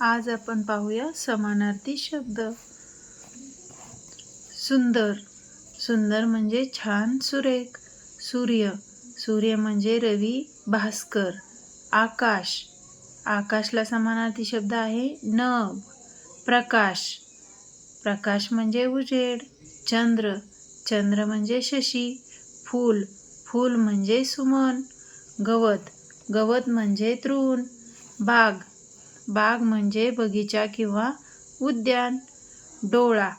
आज आपण पाहूया समानार्थी शब्द. सुंदर. सुंदर म्हणजे छान सुरेख. सूर्य. सूर्य म्हणजे रवी भास्कर. आकाश. आकाशला समानार्थी शब्द आहे नभ. प्रकाश. प्रकाश म्हणजे उजेड. चंद्र. चंद्र म्हणजे शशी. फूल. फूल म्हणजे सुमन. गवत. गवत म्हणजे तृण. बाग. बाग म्हणजे बगीचा किंवा उद्यान. डोळा.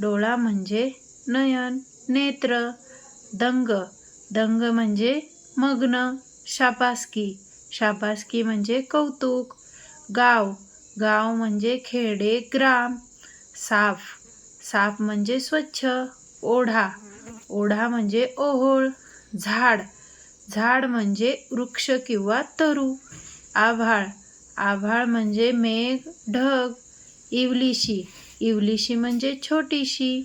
डोळा म्हणजे नयन, नेत्र. दंग. दंग म्हणजे मग्न, शाबासकी. शाबासकी म्हणजे कौतुक. गाव. गाव म्हणजे खेडे, ग्राम. साफ. साफ म्हणजे स्वच्छ. ओढा. ओढा म्हणजे ओहोळ. झाड. झाड म्हणजे वृक्ष किंवा तरू. आभाळ. आभाळ म्हणजे मेघ, ढग. इवलिशी. इवलिशी म्हणजे छोटीशी.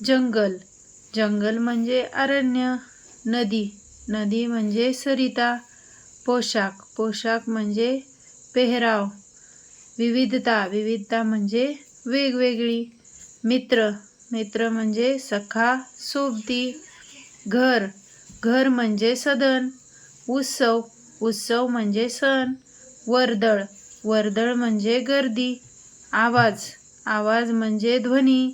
जंगल. जंगल म्हणजे अरण्य. नदी. नदी म्हणजे सरिता. पोशाख. पोशाख म्हणजे पेहराव. विविधता. विविधता म्हणजे वेगवेगळी. मित्र. मित्र म्हणजे सखा, सोबती. घर. घर म्हणजे सदन. उत्सव. उत्सव म्हणजे सण. वर्दळ. वर्दळ म्हणजे गर्दी. आवाज. आवाज म्हणजे ध्वनी.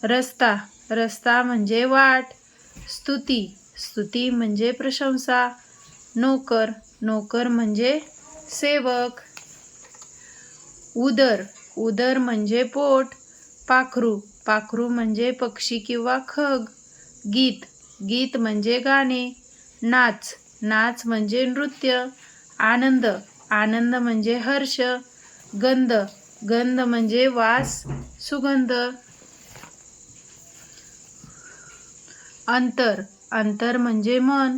रस्ता. रस्ता म्हणजे वाट. स्तुती. स्तुती म्हणजे प्रशंसा. नोकर. नोकर म्हणजे सेवक. उदर. उदर म्हणजे पोट. पाखरू. पाखरू म्हणजे पक्षी किंवा खग. गीत. गीत म्हणजे गाणे. नाच. नाच म्हणजे नृत्य. आनंद. आनंद म्हणजे हर्ष. गंध. गंध म्हणजे वास, सुगंध. अंतर. अंतर म्हणजे मन.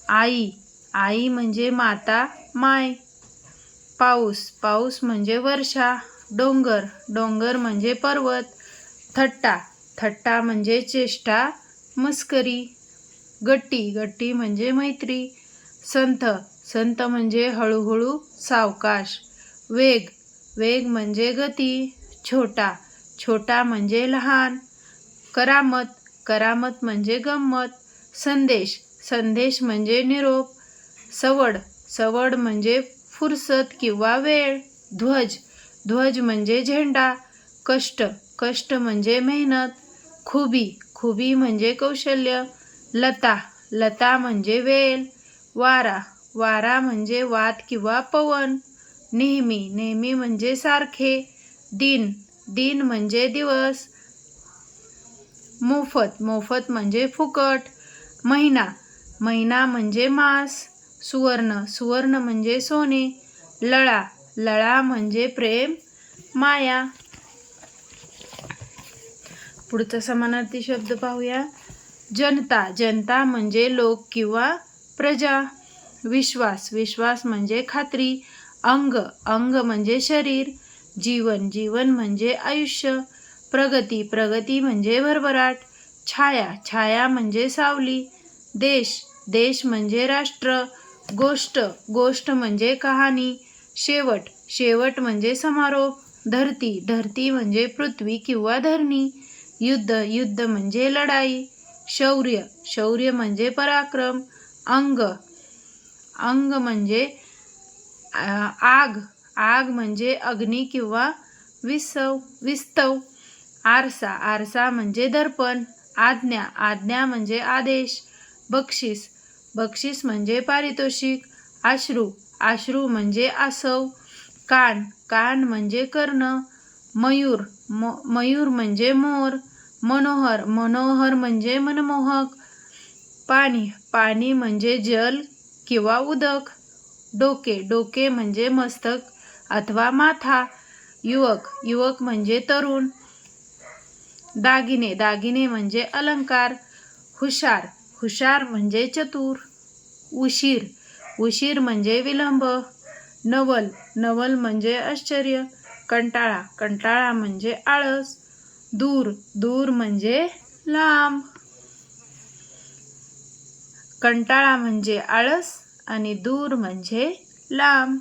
आई. आई म्हणजे माता, माय. पाऊस. पाऊस म्हणजे वर्षा. डोंगर. डोंगर म्हणजे पर्वत. थट्टा. थट्टा म्हणजे चेष्टा, मस्करी. गट्टी. गट्टी म्हणजे मैत्री. संथ. संथ म्हणजे हळूहळू, सावकाश. वेग. वेग म्हणजे गती. छोटा. छोटा म्हणजे लहान. करामत. करामत म्हणजे गंमत. संदेश. संदेश म्हणजे निरोप. सवड. सवड म्हणजे फुरसत किंवा वेळ. ध्वज. ध्वज म्हणजे झेंडा. कष्ट. कष्ट म्हणजे मेहनत. खुबी. खुबी म्हणजे कौशल्य. लता. लता म्हणजे वेल. वारा. वारा म्हणजे वात किंवा पवन. नेहमी. नेहमी म्हणजे सारखे. दिन. दिन म्हणजे दिवस. मोफत. मोफत म्हणजे फुकट. महिना. महिना म्हणजे मास. सुवर्ण. सुवर्ण म्हणजे सोने. लळा. लळा म्हणजे प्रेम, माया. पुढचा समानार्थी शब्द पाहूया. जनता. जनता म्हणजे लोक किंवा प्रजा. विश्वास. विश्वास म्हणजे खात्री. अंग. अंग म्हणजे शरीर. जीवन. जीवन म्हणजे आयुष्य. प्रगती. प्रगती म्हणजे भरभराट. छाया. छाया म्हणजे सावली. देश. देश म्हणजे राष्ट्र. गोष्ट. गोष्ट म्हणजे कहाणी. शेवट. शेवट म्हणजे समारोप. धरती. धरती म्हणजे पृथ्वी किंवा धरणी. युद्ध. युद्ध म्हणजे लढाई. शौर्य. शौर्य म्हणजे पराक्रम. अंग. अंग म्हणजे आग. आग म्हणजे अग्नी किंवा विस्तव. आरसा. आरसा म्हणजे दर्पण. आज्ञा. आज्ञा म्हणजे आदेश. बक्षीस. बक्षीस म्हणजे पारितोषिक. अश्रू. अश्रू म्हणजे आसव. कान. कान म्हणजे कर्ण. मयूर. मयूर म्हणजे मोर. मनोहर. मनोहर म्हणजे मनमोहक. पाणी. पाणी म्हणजे जल किंवा उदक. डोके. डोके म्हणजे मस्तक अथवा माथा. युवक. युवक म्हणजे तरुण. दागिने. दागिने म्हणजे अलंकार. हुशार. हुशार म्हणजे चतुर. उशीर. उशीर म्हणजे विलंब. नवल. नवल म्हणजे आश्चर्य. कंटाळा. कंटाळा म्हणजे आळस. दूर. दूर म्हणजे लांब. कंटाळा म्हणजे आळस आणि दूर म्हणजे लांब.